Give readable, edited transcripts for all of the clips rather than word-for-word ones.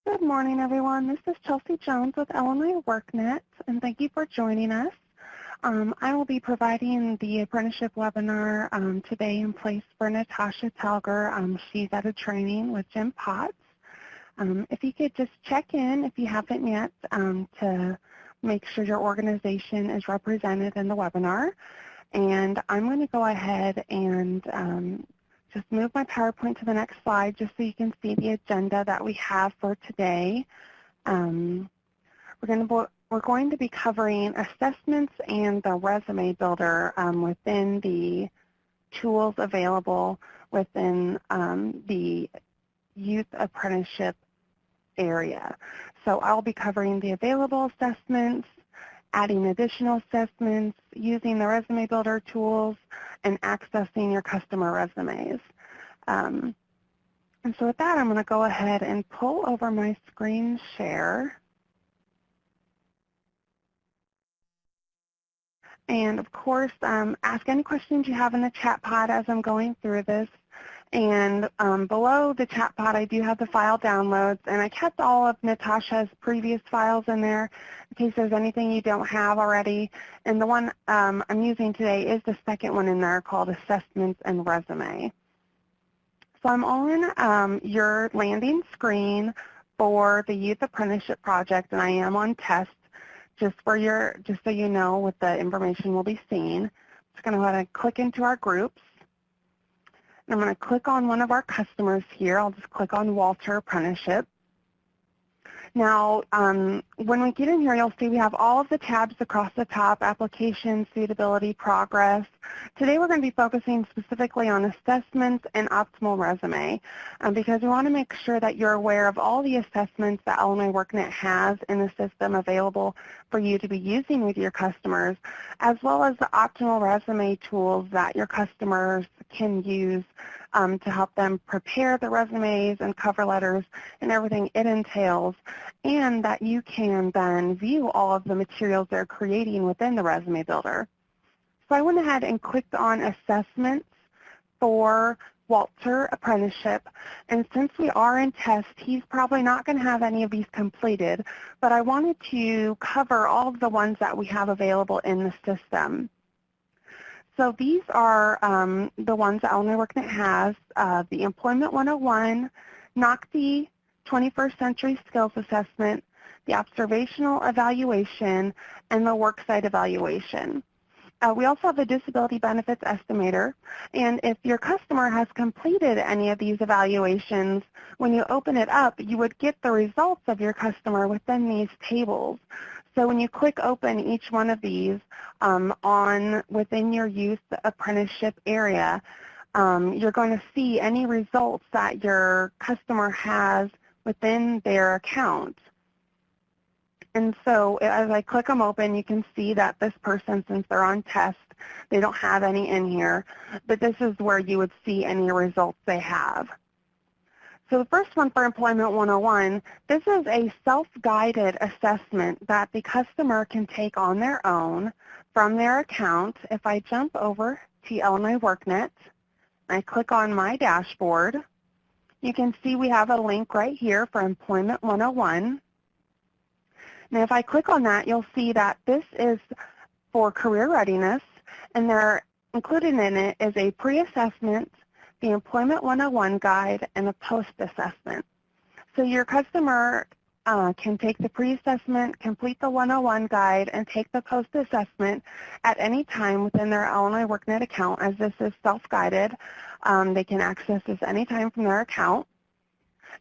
Good morning, everyone. This is Chelsea Jones with Illinois WorkNet, and thank you for joining us. I will be providing the apprenticeship webinar today in place for Natasha Telger. She's at a training with Jim Potts. If you could just check in, if you haven't yet, to make sure your organization is represented in the webinar. And I'm going to go ahead and just move my PowerPoint to the next slide just so you can see the agenda that we have for today. We're going to be covering assessments and the resume builder within the tools available within the youth apprenticeship area. So I'll be covering the available assessments, adding additional assessments, using the resume builder tools, and accessing your customer resumes. And so with that, I'm going to go ahead and pull over my screen share. And of course, ask any questions you have in the chat pod as I'm going through this. And below the chat pod, I do have the file downloads, and I kept all of Natasha's previous files in there in case there's anything you don't have already. And the one I'm using today is the second one in there called Assessments and Resume. So I'm on your landing screen for the Youth Apprenticeship Project, and I am on test just so you know what the information will be seen. Just going to go ahead and click into our groups. I'm going to click on one of our customers here. I'll just click on Walter Apprenticeship. Now, when we get in here, you'll see we have all of the tabs across the top: application, suitability, progress. Today we're going to be focusing specifically on assessments and optimal resume because we want to make sure that you're aware of all the assessments that Illinois WorkNet has in the system available for you to be using with your customers, as well as the optimal resume tools that your customers can use to help them prepare the resumes and cover letters and everything it entails, and that you can then view all of the materials they're creating within the resume builder. So I went ahead and clicked on assessments for Walter Apprenticeship, and since we are in test, he's probably not going to have any of these completed, but I wanted to cover all of the ones that we have available in the system. So these are the ones that Illinois WorkNet has: the Employment 101, NOCTI 21st Century Skills Assessment, the Observational Evaluation, and the Worksite Evaluation. We also have the Disability Benefits Estimator, and if your customer has completed any of these evaluations, when you open it up, you would get the results of your customer within these tables. So when you click open each one of these within your youth apprenticeship area, you're going to see any results that your customer has within their account. And so as I click them open, you can see that this person, since they're on test, they don't have any in here, but this is where you would see any results they have. So the first one for Employment 101, this is a self-guided assessment that the customer can take on their own from their account. If I jump over to Illinois WorkNet, I click on my dashboard, you can see we have a link right here for Employment 101. Now if I click on that, you'll see that this is for career readiness, and they're included in it is a pre-assessment, the Employment 101 guide, and a post-assessment. So your customer can take the pre-assessment, complete the 101 guide, and take the post-assessment at any time within their Illinois WorkNet account, as this is self-guided. They can access this anytime from their account.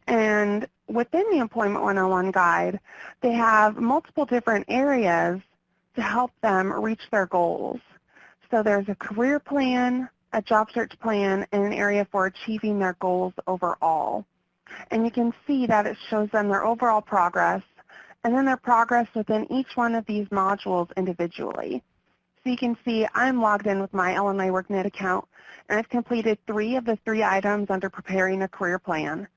And within the Employment 101 guide, they have multiple different areas to help them reach their goals. So there's a career plan, a job search plan, and an area for achieving their goals overall. And you can see that it shows them their overall progress, and then their progress within each one of these modules individually. So you can see I'm logged in with my Illinois WorkNet account, and I've completed 3 of the 3 items under preparing a career plan.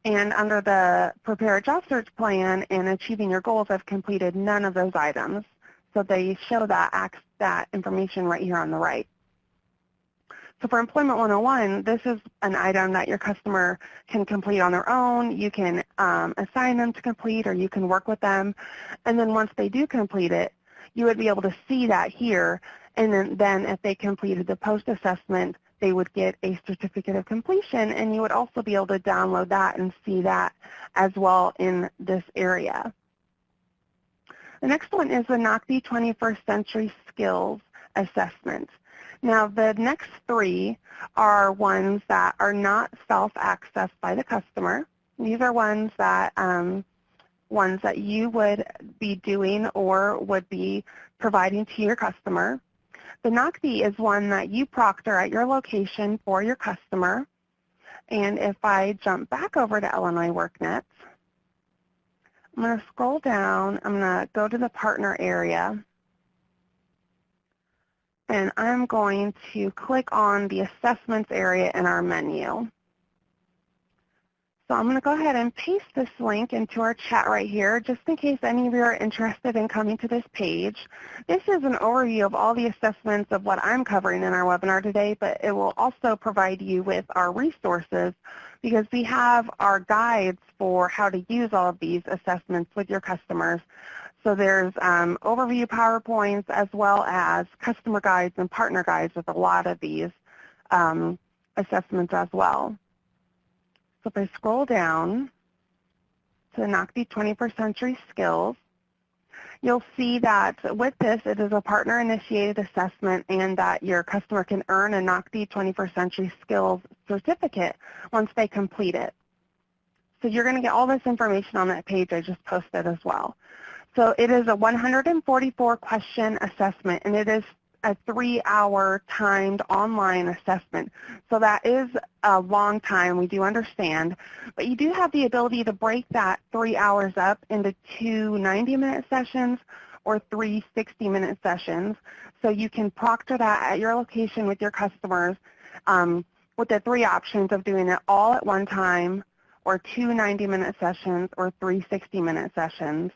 And under the prepare a job search plan and achieving your goals, I've completed none of those items. So they show that information right here on the right. So for Employment 101, this is an item that your customer can complete on their own. You can assign them to complete, or you can work with them. And then once they do complete it, you would be able to see that here. And then if they completed the post-assessment, they would get a certificate of completion, and you would also be able to download that and see that as well in this area. The next one is the NOCTI 21st Century Skills Assessment. Now, the next three are ones that are not self-accessed by the customer. These are ones that you would be doing or would be providing to your customer. The NOCTI is one that you proctor at your location for your customer. And if I jump back over to Illinois WorkNet, I'm going to scroll down. I'm going to go to the partner area. And I'm going to click on the assessments area in our menu. So I'm going to go ahead and paste this link into our chat right here, just in case any of you are interested in coming to this page. This is an overview of all the assessments of what I'm covering in our webinar today, but it will also provide you with our resources, because we have our guides for how to use all of these assessments with your customers. So there's overview PowerPoints, as well as customer guides and partner guides with a lot of these assessments as well. So if I scroll down to the NOCTI 21st Century Skills, you'll see that with this, it is a partner-initiated assessment, and that your customer can earn a NOCTI 21st Century Skills certificate once they complete it. So you're going to get all this information on that page I just posted as well. So it is a 144-question assessment, and it is a 3-hour timed online assessment. So that is a long time, we do understand, but you do have the ability to break that 3 hours up into 2 90-minute sessions or 3 60-minute sessions. So you can proctor that at your location with your customers with the 3 options of doing it all at one time, or 2 90-minute sessions, or 3 60-minute sessions.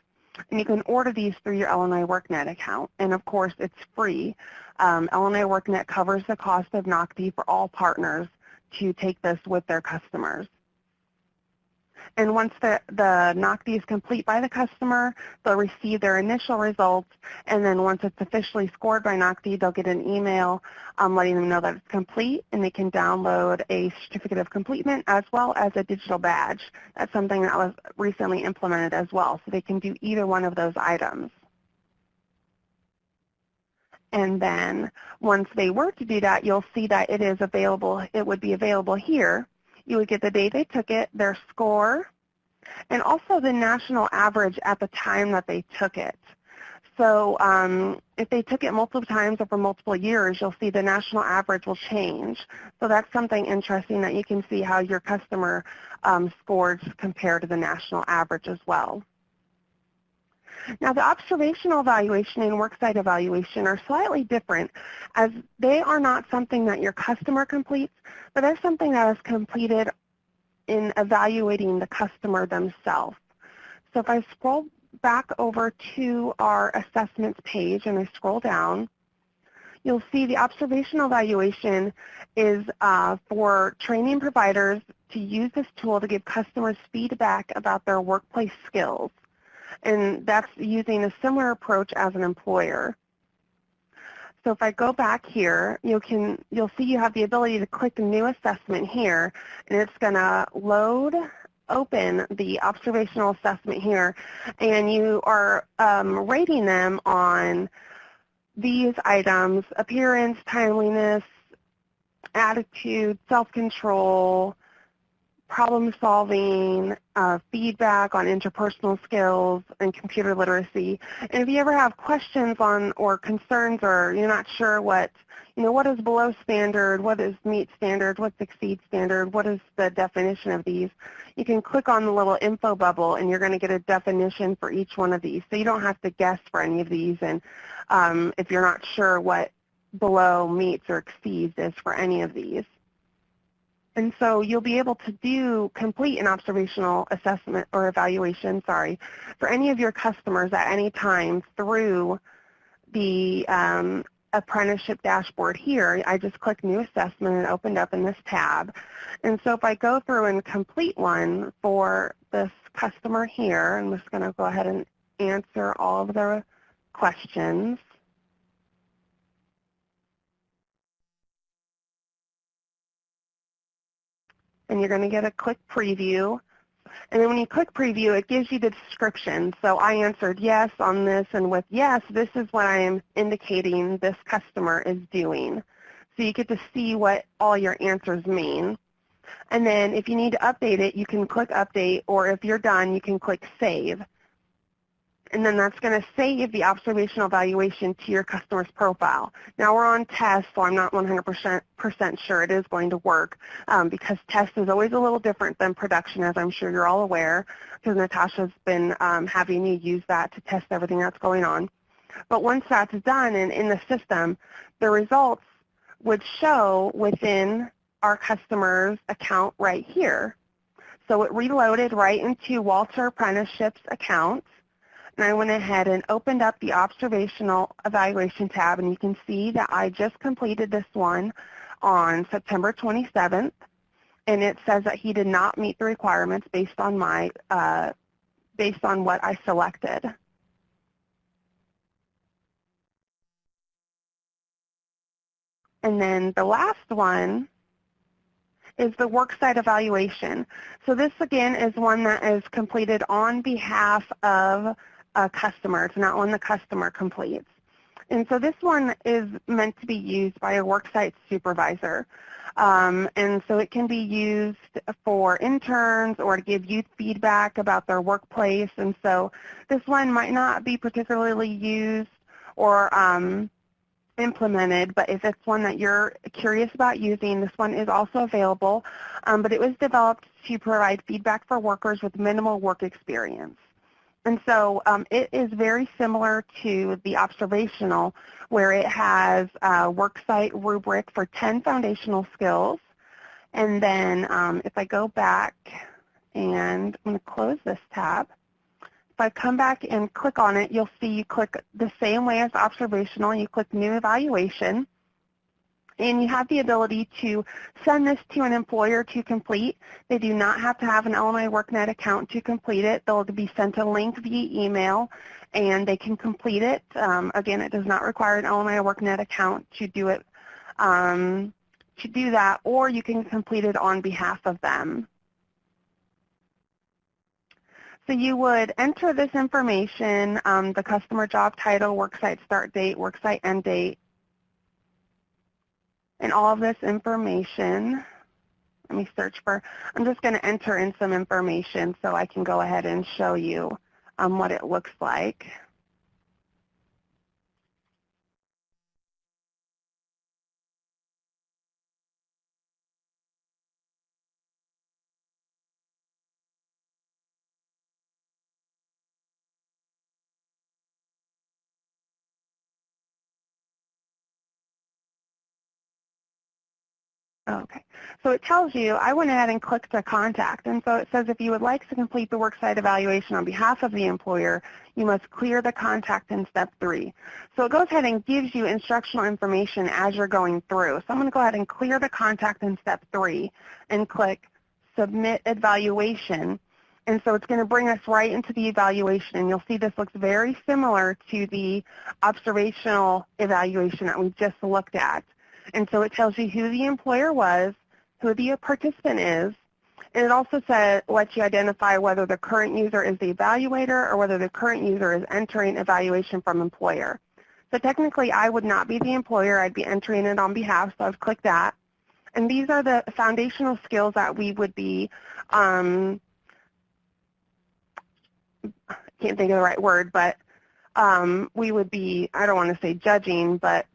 And you can order these through your Illinois WorkNet account. And of course, it's free. Illinois WorkNet covers the cost of NOCTI for all partners to take this with their customers. And once the NOCTI is complete by the customer, they'll receive their initial results. And then once it's officially scored by NOCTI, they'll get an email letting them know that it's complete, and they can download a certificate of completion as well as a digital badge. That's something that was recently implemented as well, so they can do either one of those items. And then once they were to do that, you'll see that it is available. It would be available here. You would get the day they took it, their score, and also the national average at the time that they took it. So if they took it multiple times over multiple years, you'll see the national average will change. So that's something interesting, that you can see how your customer scores compare to the national average as well. Now, the observational evaluation and worksite evaluation are slightly different, as they are not something that your customer completes, but they're something that is completed in evaluating the customer themselves. So if I scroll back over to our assessments page and I scroll down, you'll see the observational evaluation is for training providers to use this tool to give customers feedback about their workplace skills. And that's using a similar approach as an employer. So if I go back here, you'll see you have the ability to click the new assessment here, and it's going to open the observational assessment here, and you are rating them on these items: appearance, timeliness, attitude, self-control, problem solving, feedback on interpersonal skills, and computer literacy. And if you ever have questions on or concerns, or you're not sure what is below standard, what is meet standard, what's exceed standard, what is the definition of these, you can click on the little info bubble, and you're going to get a definition for each one of these. So you don't have to guess for any of these, and if you're not sure what below meets or exceeds is for any of these. And so you'll be able to complete an observational assessment or evaluation, for any of your customers at any time through the apprenticeship dashboard here, I just click New Assessment and it opened up in this tab. And so if I go through and complete one for this customer here, I'm just going to go ahead and answer all of the questions. And you're going to get a quick preview. And then when you click preview, it gives you the description. So I answered yes on this, and with yes, this is what I am indicating this customer is doing. So you get to see what all your answers mean. And then if you need to update it, you can click update, or if you're done, you can click save. And then that's going to save the observational evaluation to your customer's profile. Now we're on test, so I'm not 100% sure it is going to work because test is always a little different than production, as I'm sure you're all aware, because Natasha's been having you use that to test everything that's going on. But once that's done and in the system, the results would show within our customer's account right here. So it reloaded right into Walter Apprenticeship's account. And I went ahead and opened up the Observational Evaluation tab, and you can see that I just completed this one on September 27th, and it says that he did not meet the requirements based on my based on what I selected. And then the last one is the Worksite Evaluation. So this again is one that is completed on behalf of a customer. It's not one the customer completes. And so this one is meant to be used by a worksite supervisor. And so it can be used for interns or to give youth feedback about their workplace. And so this one might not be particularly used or implemented, but if it's one that you're curious about using, this one is also available. But it was developed to provide feedback for workers with minimal work experience. And so it is very similar to the observational, where it has a worksite rubric for 10 foundational skills. And then if I go back and I'm going to close this tab, if I come back and click on it, you'll see you click the same way as observational. You click New Evaluation. And you have the ability to send this to an employer to complete. They do not have to have an Illinois WorkNet account to complete it. They'll be sent a link via email, and they can complete it. Again, it does not require an Illinois WorkNet account to do it, to do that, or you can complete it on behalf of them. So you would enter this information, the customer job title, worksite start date, worksite end date, and all of this information. Let me search for, I'm just going to enter in some information so I can go ahead and show you what it looks like. Okay, so it tells you, I went ahead and clicked to contact, and so it says if you would like to complete the worksite evaluation on behalf of the employer, you must clear the contact in step 3. So it goes ahead and gives you instructional information as you're going through. So I'm going to go ahead and clear the contact in step 3 and click Submit Evaluation. And so it's going to bring us right into the evaluation, and you'll see this looks very similar to the observational evaluation that we just looked at. And so it tells you who the employer was, who the participant is, and it also lets you identify whether the current user is the evaluator or whether the current user is entering evaluation from employer. So technically, I would not be the employer. I'd be entering it on behalf, so I've clicked that. And these are the foundational skills that we would be, I can't think of the right word, but we would be, I don't want to say judging, but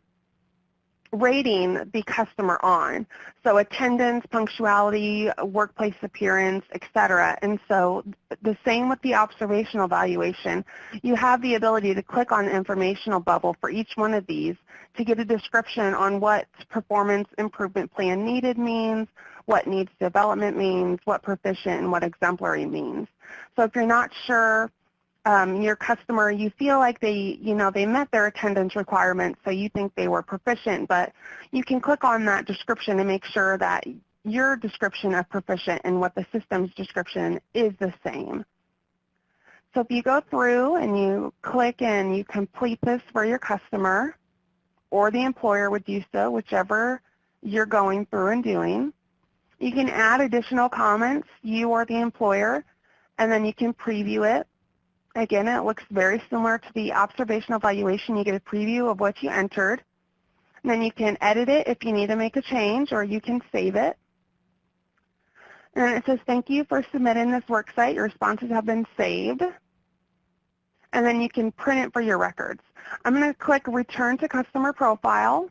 rating the customer on. So attendance, punctuality, workplace appearance, etc. And so the same with the observational evaluation. You have the ability to click on the informational bubble for each one of these to get a description on what performance improvement plan needed means, what needs development means, what proficient and what exemplary means. So if you're not sure your customer, you feel like they met their attendance requirements, so you think they were proficient, but you can click on that description and make sure that your description of proficient and what the system's description is the same. So if you go through and you click and you complete this for your customer, or the employer would do so, whichever you're going through and doing, you can add additional comments, you or the employer, and then you can preview it. Again, it looks very similar to the observational evaluation. You get a preview of what you entered. And then you can edit it if you need to make a change, or you can save it. And then it says, thank you for submitting this worksite. Your responses have been saved. And then you can print it for your records. I'm going to click Return to Customer Profile.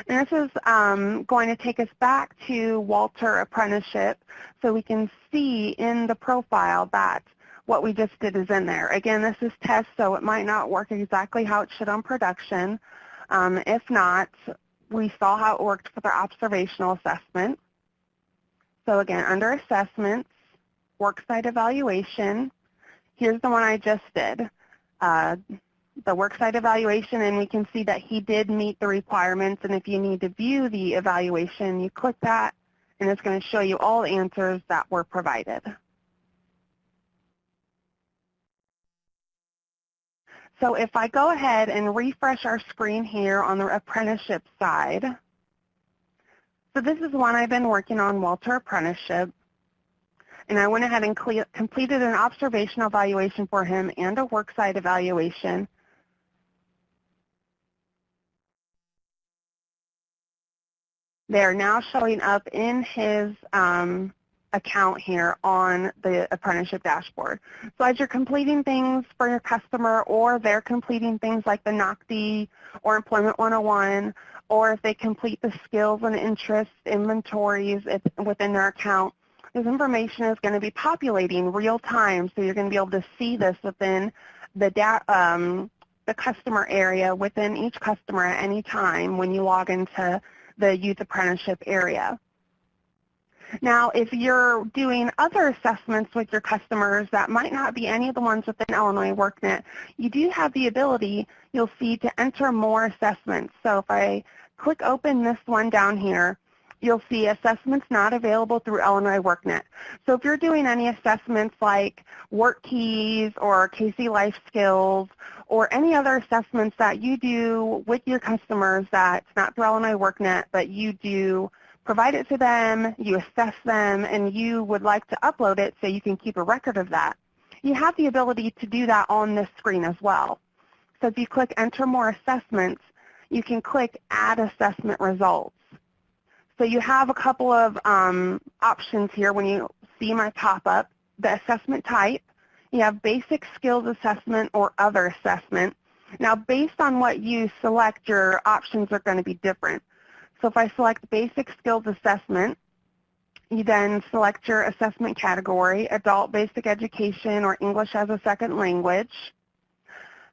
And this is going to take us back to Walter Apprenticeship so we can see in the profile that what we just did is in there. Again, this is test, so it might not work exactly how it should on production. If not, we saw how it worked for the observational assessment. So again, under Assessments, Worksite Evaluation, here's the one I just did, the Worksite Evaluation, and we can see that he did meet the requirements. And if you need to view the evaluation, you click that, and it's going to show you all the answers that were provided. So if I go ahead and refresh our screen here on the apprenticeship side, so this is one I've been working on, Walter Apprenticeship, and I went ahead and completed an observational evaluation for him and a worksite evaluation. They're now showing up in his account here on the apprenticeship dashboard. So as you're completing things for your customer, or they're completing things like the NOCD or Employment 101, or if they complete the skills and interests inventories within their account, this information is going to be populating real time, so you're going to be able to see this within the customer area within each customer at any time when you log into the youth apprenticeship area. Now, if you're doing other assessments with your customers that might not be any of the ones within Illinois WorkNet, you do have the ability, you'll see, to enter more assessments. So if I click open this one down here, you'll see assessments not available through Illinois WorkNet. So if you're doing any assessments like work keys or KC Life Skills or any other assessments that you do with your customers that's not through Illinois WorkNet, but you do provide it to them, you assess them, and you would like to upload it so you can keep a record of that, you have the ability to do that on this screen as well. So if you click Enter More Assessments, you can click Add Assessment Results. So you have a couple of options here when you see my pop-up. The assessment type, you have Basic Skills Assessment or Other Assessment. Now, based on what you select, your options are going to be different. So if I select Basic Skills Assessment, you then select your assessment category, Adult Basic Education or English as a Second Language.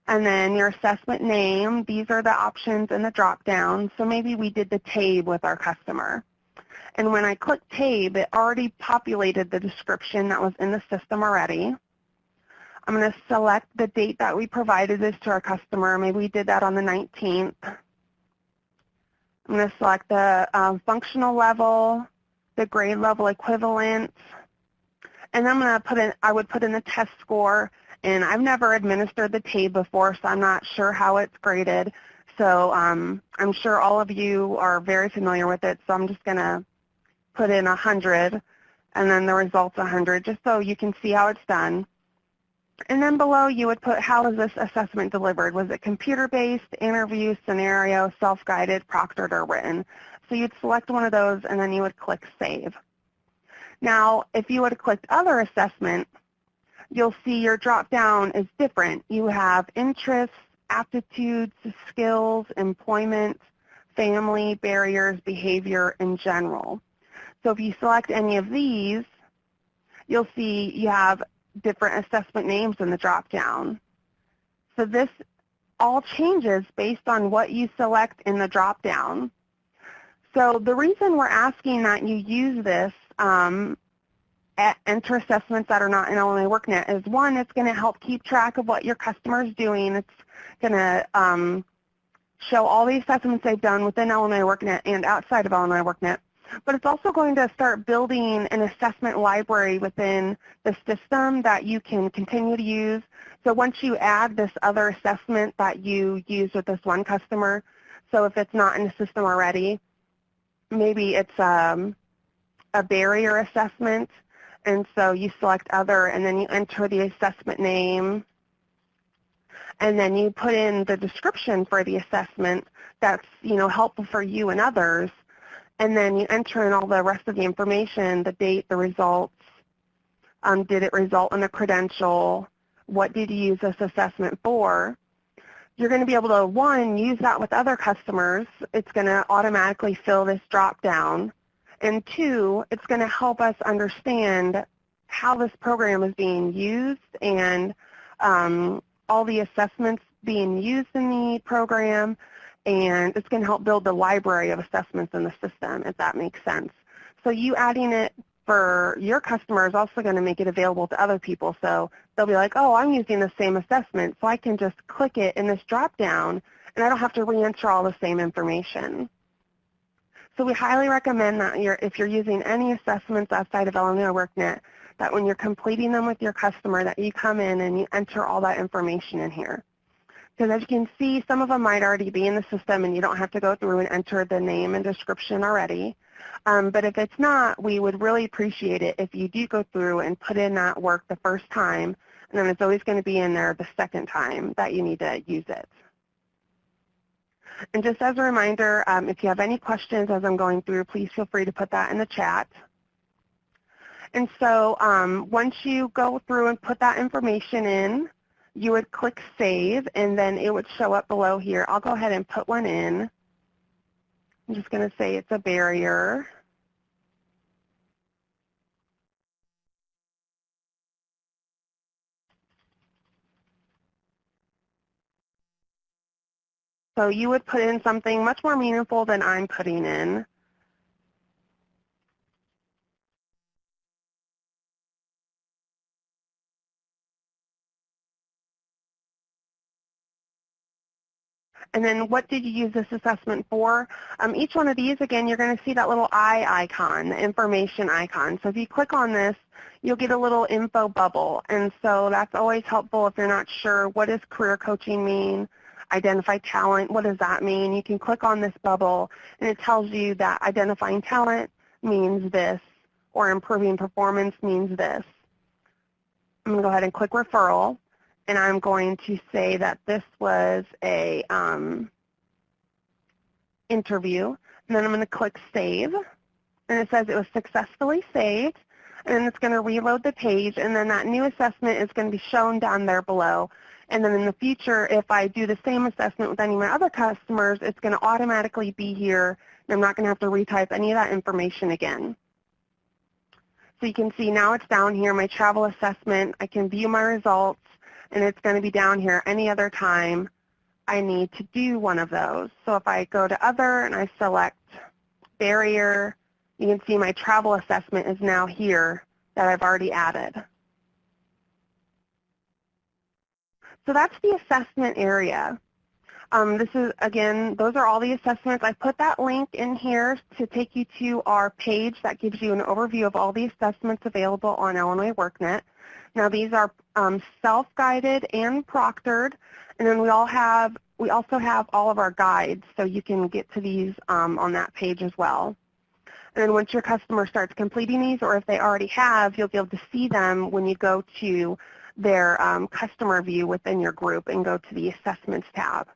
And then your assessment name, these are the options in the drop-down. So maybe we did the TABE with our customer. And when I click TABE, it already populated the description that was in the system already. I'm going to select the date that we provided this to our customer. Maybe we did that on the 19th. I'm going to select the functional level, the grade level equivalent, and I'm going to put in, I would put in the test score. And I've never administered the TABE before, so I'm not sure how it's graded. So I'm sure all of you are very familiar with it, so I'm just going to put in 100, and then the results 100, just so you can see how it's done. And then below you would put, how is this assessment delivered? Was it computer-based, interview, scenario, self-guided, proctored, or written? So you'd select one of those, and then you would click Save. Now, if you would have clicked Other Assessment, you'll see your drop-down is different. You have interests, aptitudes, skills, employment, family, barriers, behavior, and general. So if you select any of these, you'll see you have different assessment names in the drop-down. So this all changes based on what you select in the drop-down. So the reason we're asking that you use this enter assessments that are not in Illinois WorkNet is, one, it's going to help keep track of what your customer is doing. It's going to show all the assessments they've done within Illinois WorkNet and outside of Illinois WorkNet. But it's also going to start building an assessment library within the system that you can continue to use. So once you add this other assessment that you used with this one customer, so if it's not in the system already, maybe it's a barrier assessment, and so you select other, and then you enter the assessment name, and then you put in the description for the assessment that's, you know, helpful for you and others, and then you enter in all the rest of the information, the date, the results, did it result in a credential, what did you use this assessment for. You're going to be able to, one, use that with other customers. It's going to automatically fill this drop down. And two, it's going to help us understand how this program is being used and all the assessments being used in the program, and it's going to help build the library of assessments in the system, if that makes sense. So you adding it for your customer is also going to make it available to other people. So they'll be like, oh, I'm using the same assessment, so I can just click it in this drop down, and I don't have to re-enter all the same information. So we highly recommend that if you're using any assessments outside of Illinois WorkNet, that when you're completing them with your customer, that you come in and you enter all that information in here. Because as you can see, some of them might already be in the system and you don't have to go through and enter the name and description already. But if it's not, we would really appreciate it if you do go through and put in that work the first time, and then it's always going to be in there the second time that you need to use it. And just as a reminder, if you have any questions as I'm going through, please feel free to put that in the chat. And so once you go through and put that information in, you would click Save, and then it would show up below here. I'll go ahead and put one in. I'm just going to say it's a barrier. So you would put in something much more meaningful than I'm putting in. And then what did you use this assessment for? Each one of these, again, you're going to see that little eye icon, the information icon. So if you click on this, you'll get a little info bubble. And so that's always helpful if you're not sure, what does career coaching mean? Identify talent, what does that mean? You can click on this bubble, and it tells you that identifying talent means this, or improving performance means this. I'm going to go ahead and click referral. And I'm going to say that this was a interview. And then I'm going to click Save. And it says it was successfully saved. And then it's going to reload the page. And then that new assessment is going to be shown down there below. And then in the future, if I do the same assessment with any of my other customers, it's going to automatically be here. And I'm not going to have to retype any of that information again. So you can see now it's down here, my travel assessment. I can view my results. And it's going to be down here any other time I need to do one of those. So if I go to Other and I select Barrier, you can see my travel assessment is now here that I've already added. So that's the assessment area. This is, again, those are all the assessments. I put that link in here to take you to our page that gives you an overview of all the assessments available on Illinois WorkNet. Now these are self-guided and proctored, and then we also have all of our guides, so you can get to these on that page as well. And then once your customer starts completing these, or if they already have, you'll be able to see them when you go to their customer view within your group and go to the Assessments tab.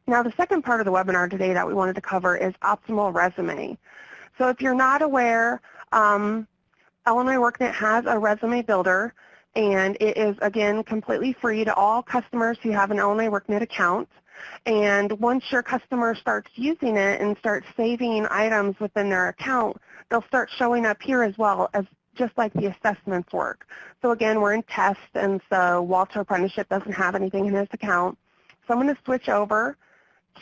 Now the second part of the webinar today that we wanted to cover is Optimal Resume. So if you're not aware, Illinois WorkNet has a resume builder, and it is, again, completely free to all customers who have an Illinois WorkNet account. And once your customer starts using it and starts saving items within their account, they'll start showing up here as well, as just like the assessments work. So again, we're in test, and so Walter Apprenticeship doesn't have anything in his account. So I'm going to switch over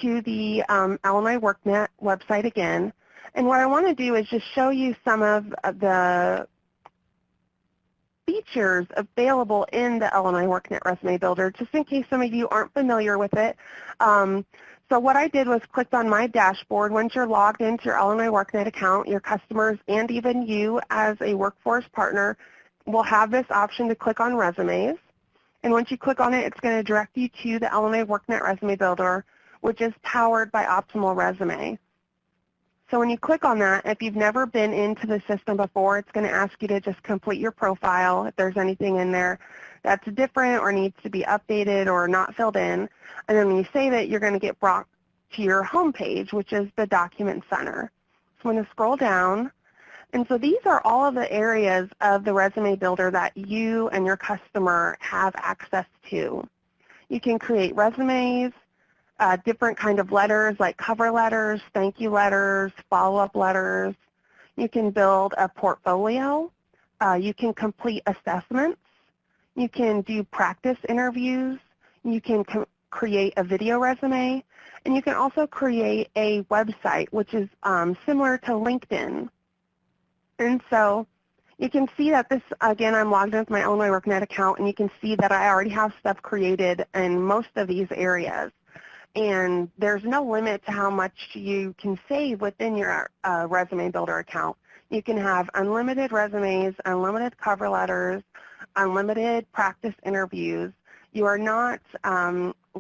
to the Illinois WorkNet website again. And what I want to do is just show you some of the features available in the Illinois WorkNet Resume Builder, just in case some of you aren't familiar with it. So what I did was clicked on my dashboard. Once you're logged into your Illinois WorkNet account, your customers and even you as a workforce partner will have this option to click on resumes. And once you click on it, it's going to direct you to the Illinois WorkNet Resume Builder, which is powered by Optimal Resume. So when you click on that, if you've never been into the system before, it's going to ask you to just complete your profile if there's anything in there that's different or needs to be updated or not filled in. And then when you save it, you're going to get brought to your home page, which is the Document Center. So I'm going to scroll down. And so these are all of the areas of the Resume Builder that you and your customer have access to. You can create resumes, different kind of letters like cover letters, thank you letters, follow-up letters. You can build a portfolio. You can complete assessments. You can do practice interviews. You can create a video resume. And you can also create a website, which is similar to LinkedIn. And so you can see that this, again, I'm logged in with my Illinois WorkNet account, and you can see that I already have stuff created in most of these areas. And there's no limit to how much you can save within your Resume Builder account. You can have unlimited resumes, unlimited cover letters, unlimited practice interviews. You are not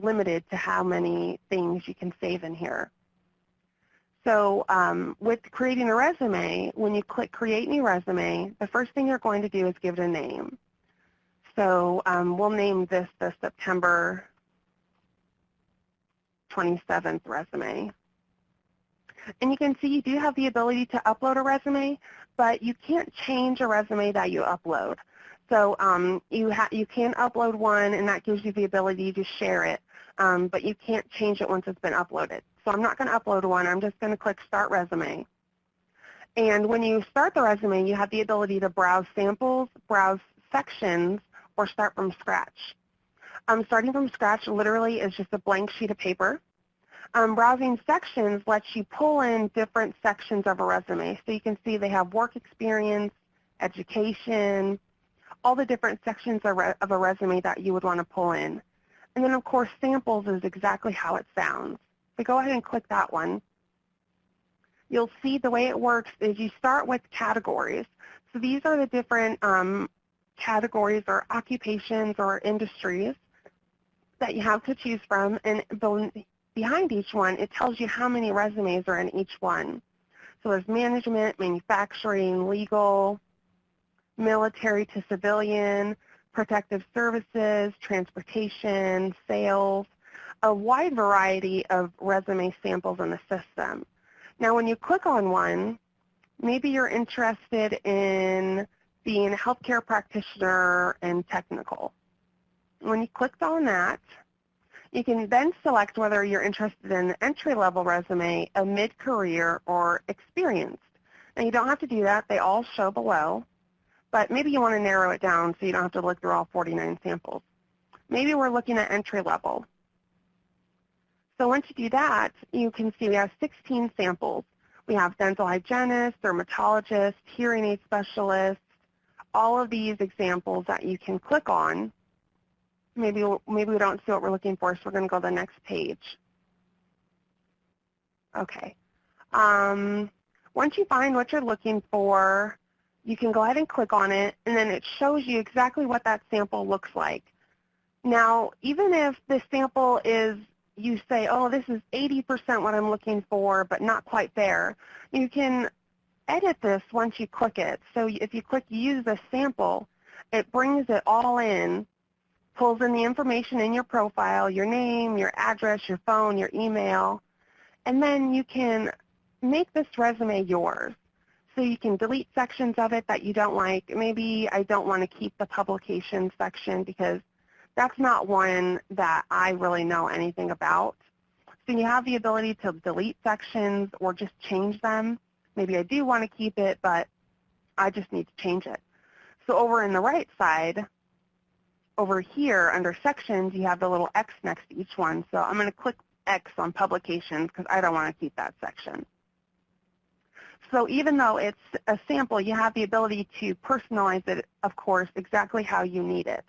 limited to how many things you can save in here. So with creating a resume, when you click Create New Resume, the first thing you're going to do is give it a name. So we'll name this the September 27th resume. And you can see you do have the ability to upload a resume, but you can't change a resume that you upload. So you can upload one, and that gives you the ability to share it, but you can't change it once it's been uploaded. So I'm not going to upload one. I'm just going to click Start Resume. And when you start the resume, you have the ability to browse samples, browse sections, or start from scratch. Starting from scratch literally is just a blank sheet of paper. Browsing sections lets you pull in different sections of a resume. So you can see they have work experience, education, all the different sections of a resume that you would want to pull in. And then, of course, samples is exactly how it sounds. So go ahead and click that one. You'll see the way it works is you start with categories. So these are the different categories or occupations or industries that you have to choose from, and behind each one, it tells you how many resumes are in each one. So there's management, manufacturing, legal, military to civilian, protective services, transportation, sales, a wide variety of resume samples in the system. Now when you click on one, maybe you're interested in being a healthcare practitioner and technical. When you clicked on that, you can then select whether you're interested in an entry-level resume, a mid-career, or experienced. Now you don't have to do that. They all show below. But maybe you want to narrow it down so you don't have to look through all 49 samples. Maybe we're looking at entry-level. So once you do that, you can see we have 16 samples. We have dental hygienist, dermatologist, hearing aid specialist, all of these examples that you can click on. Maybe we don't see what we're looking for, so we're going to go to the next page. Okay. Once you find what you're looking for, you can go ahead and click on it, and then it shows you exactly what that sample looks like. Now, even if the sample is, you say, oh, this is 80% what I'm looking for, but not quite there, you can edit this once you click it. So if you click Use a Sample, it brings it all in, pulls in the information in your profile, your name, your address, your phone, your email, and then you can make this resume yours. So you can delete sections of it that you don't like. Maybe I don't want to keep the publication section because that's not one that I really know anything about. So you have the ability to delete sections or just change them. Maybe I do want to keep it, but I just need to change it. So over in the right side, over here under sections, you have the little X next to each one. So I'm going to click X on publications because I don't want to keep that section. So even though it's a sample, you have the ability to personalize it, of course, exactly how you need it.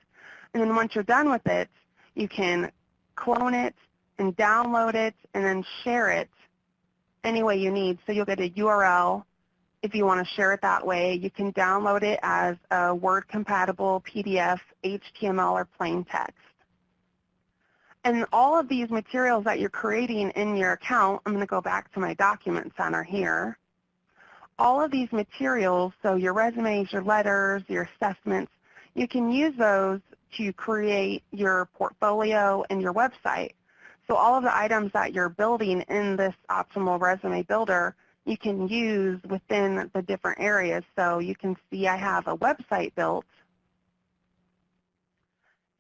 And then once you're done with it, you can clone it and download it and then share it any way you need. So you'll get a URL if you want to share it that way. You can download it as a Word-compatible PDF, HTML, or plain text. And all of these materials that you're creating in your account, I'm going to go back to my document center here. All of these materials, so your resumes, your letters, your assessments, you can use those to create your portfolio and your website. So all of the items that you're building in this Optimal Resume Builder, you can use within the different areas. So you can see I have a website built.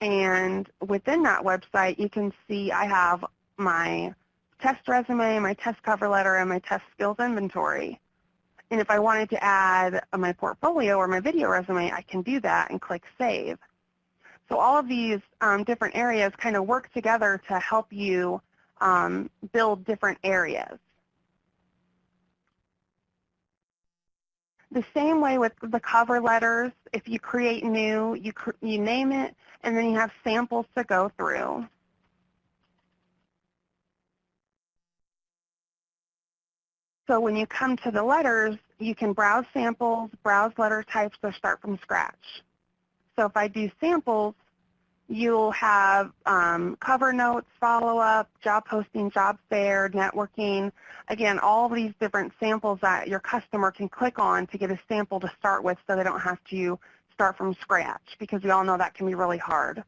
And within that website, you can see I have my test resume, my test cover letter, and my test skills inventory. And if I wanted to add my portfolio or my video resume, I can do that and click Save. So all of these different areas kind of work together to help you build different areas. The same way with the cover letters, if you create new, you name it, and then you have samples to go through. So when you come to the letters, you can browse samples, browse letter types, or start from scratch. So if I do samples, you'll have cover notes, follow-up, job posting, job fair, networking. Again, all of these different samples that your customer can click on to get a sample to start with so they don't have to start from scratch, because we all know that can be really hard.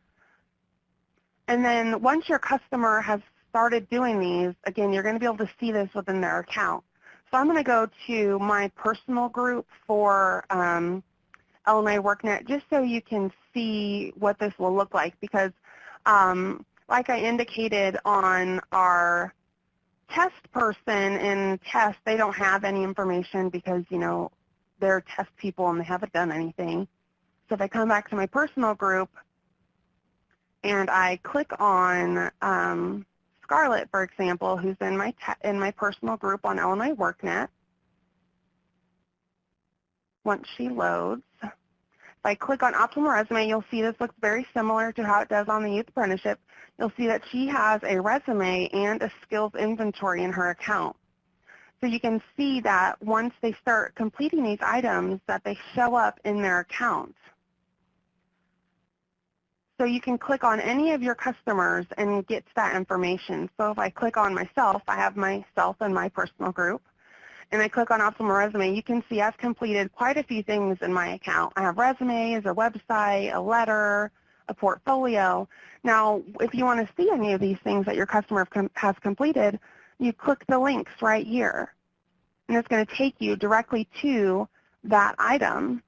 And then once your customer has started doing these, again, you're going to be able to see this within their account. So I'm going to go to my personal group for LMI WorkNet just so you can see what this will look like, because like I indicated on our test person in test, they don't have any information because, you know, they're test people and they haven't done anything. So if I come back to my personal group and I click on Scarlett, for example, who's in my personal group on LMI WorkNet, once she loads, if I click on Optimal Resume, you'll see this looks very similar to how it does on the Youth Apprenticeship. You'll see that she has a resume and a skills inventory in her account. So you can see that once they start completing these items, that they show up in their account. So you can click on any of your customers and get that information. So if I click on myself, I have myself in my personal group, and I click on Optimal Resume, you can see I've completed quite a few things in my account. I have resumes, a website, a letter, a portfolio. Now, if you want to see any of these things that your customer has completed, you click the links right here, and it's going to take you directly to that item.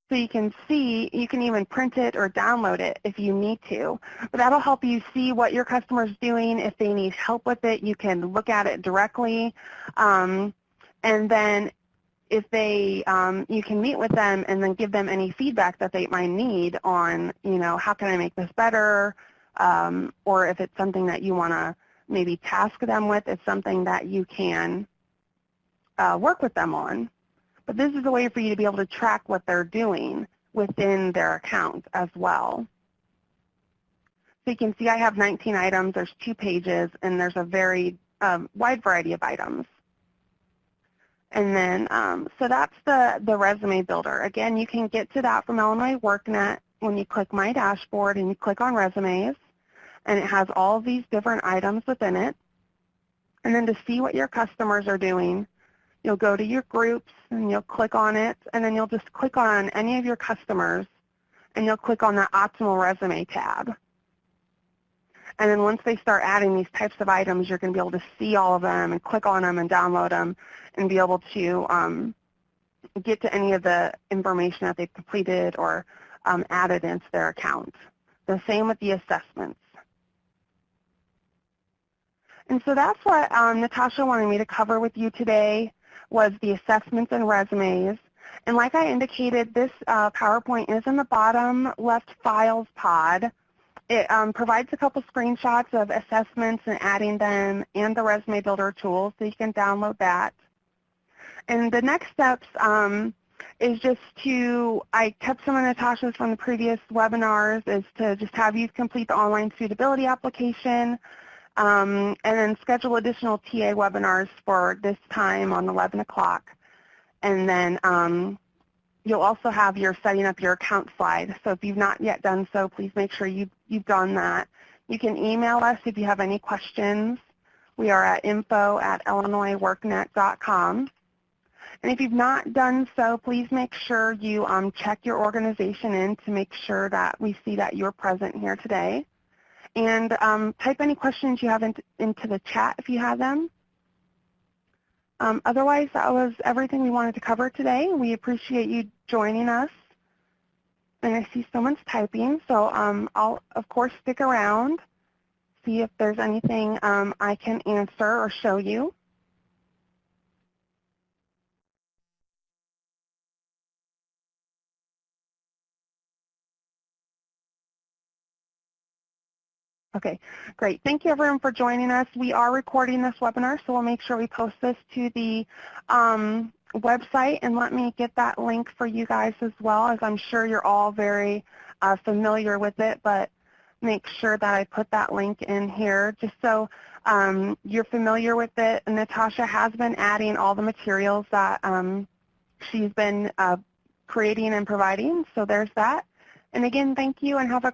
So you can see, you can even print it or download it if you need to. But that'll help you see what your customer's doing. If they need help with it, you can look at it directly. And then if they, you can meet with them and then give them any feedback that they might need on, you know, how can I make this better? Or if it's something that you want to maybe task them with, it's something that you can work with them on. But this is a way for you to be able to track what they're doing within their account as well. So you can see I have 19 items, there's 2 pages, and there's a very wide variety of items. And then, so that's the resume builder. Again, you can get to that from LMI WorkNet when you click My Dashboard and you click on Resumes, and it has all of these different items within it. And then to see what your customers are doing, you'll go to your groups and you'll click on it, and then you'll just click on any of your customers and you'll click on the Optimal Resume tab. And then once they start adding these types of items, you're going to be able to see all of them and click on them and download them and be able to get to any of the information that they've completed or added into their account. The same with the assessments. And so that's what Natasha wanted me to cover with you today, was the assessments and resumes. And like I indicated, this PowerPoint is in the bottom left files pod. It provides a couple screenshots of assessments and adding them and the resume builder tools, so you can download that. And the next steps is just to, I kept some of Natasha's from the previous webinars, is to just have you complete the online suitability application and then schedule additional TA webinars for this time on 11 o'clock. And then you'll also have your setting up your account slide. So if you've not yet done so, please make sure you've done that. You can email us if you have any questions. We are at info@illinoisworknet.com. And if you've not done so, please make sure you check your organization in to make sure that we see that you're present here today. And type any questions you have into the chat if you have them. Otherwise, that was everything we wanted to cover today. We appreciate you joining us. And I see someone's typing, so I'll, of course, stick around, see if there's anything I can answer or show you. Okay, great. Thank you, everyone, for joining us. We are recording this webinar, so we'll make sure we post this to the website, and let me get that link for you guys as well, as I'm sure you're all very familiar with it, but make sure that I put that link in here just so you're familiar with it. Natasha has been adding all the materials that she's been creating and providing, so there's that. And again, thank you and have a